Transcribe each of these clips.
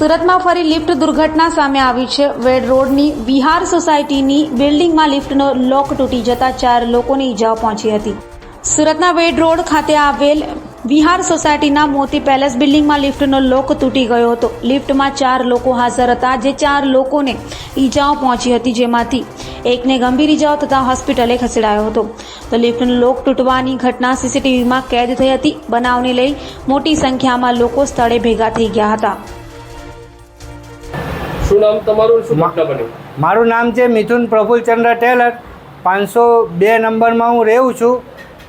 સુરતમાં ફરી લિફ્ટ દુર્ઘટના સામે આવી છે। વેડ રોડની વિહાર સોસાયટીની બિલ્ડિંગમાં લિફ્ટનો લોક તૂટી જતા 4 લોકોને ઈજાઓ પહોંચી હતી। સુરતના વેડ રોડ ખાતે આવેલ વિહાર સોસાયટીના મોતી પેલેસ બિલ્ડિંગમાં લિફ્ટનો લોક તૂટી ગયો હતો। લિફ્ટમાં 4 લોકો હાજર હતા, જે 4 લોકોને ઈજાઓ પહોંચી હતી, જેમાંથી એકને ગંભીર ઈજાઓ થતાં હોસ્પિટલે ખસેડાયો હતો। તો લિફ્ટનો લોક તૂટવાની ઘટના સીસીટીવીમાં કેદ થઈ હતી। બનાવને લઈ મોટી સંખ્યામાં લોકો સ્થળે ભેગા થઈ ગયા હતા। શું નામ તમારું? શું ઘટના બની? મારું નામ છે મિથુન પ્રફુલચંદ્ર ટેલર। 502 નંબરમાં હું રહું છું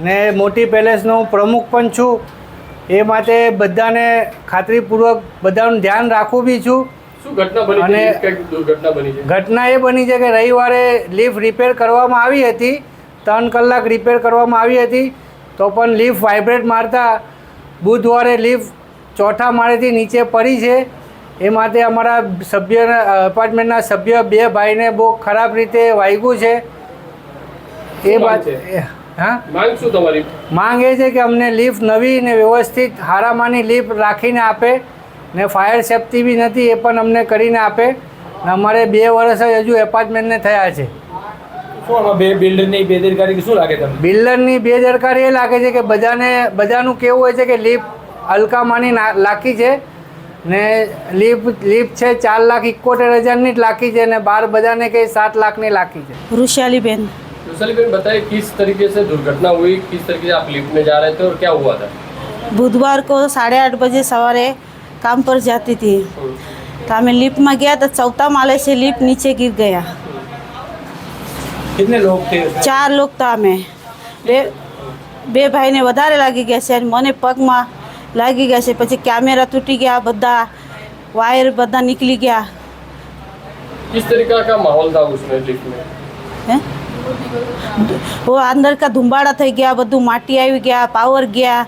ને મોટી પેલેસનો હું પ્રમુખ પણ છું। એ માટે બધાને ખાતરીપૂર્વક બધાનું ધ્યાન રાખું બી છું। શું ઘટના બની? અને કઈ દુર્ઘટના બની છે? ઘટના એ બની છે કે રવિવારે લિફ્ટ રિપેર કરવામાં આવી હતી, 3 કલાક રિપેર કરવામાં આવી હતી, તો પણ લિફ્ટ વાઇબ્રેટ મારતા બુધવારે લિફ્ટ 4થા માળેથી નીચે પડી છે। એ માટે અમારા એપાર્ટમેન્ટના સભ્ય 2 ભાઈને બહુ ખરાબ રીતે વાગ્યું છે। એ વાત હા, માંગ શું તમારી? માંગ એ છે કે અમને લિફ્ટ નવી ને વ્યવસ્થિત હારામાની લિફ્ટ રાખીને આપે ને ફાયર સેફ્ટી બી નથી, એ પણ અમને કરીને આપે ને અમારે 2 વર્ષ જ હજુ એપાર્ટમેન્ટને થયા છે। શું આમાં બિલ્ડરની બેદરકારી શું લાગે તમને? બિલ્ડરની બેદરકારી એ લાગે છે કે બધાનું કેવું હોય છે કે લિફ્ટ હલકામાની લાખી છે ને લિફ્ટ છે 4,71,000ની જ લાખી છે ને બહાર બધાને કંઈ 7 લાખની લાખી છે। रुशाली बेन। बताइए किस तरीके से दुर्घटना हुई, किस तरीके से आप लिफ्ट में जा रहे थे और क्या हुआ था? बुधवार को 8:30 बजे सवारे काम पर जाती थी, तो हमें लिफ्ट में गया तो 4था माले से लिफ्ट नीचे गिर गया। कितने लोग थे? 4 लोग था। हमें બે ભાઈને વધારે લાગી ગયા છે અને મને પગમાં લાગી ગયા છે। પછી કેમેરા તૂટી ગયા, બધા વાયર બધા નીકળી ગયા। किस तरीके का माहौल था उसमें लिफ्ट में? હે वो अंदर का धुंबाड़ा થઈ ગયા, બધું માટી આવી ગયા, પાવર ગયા।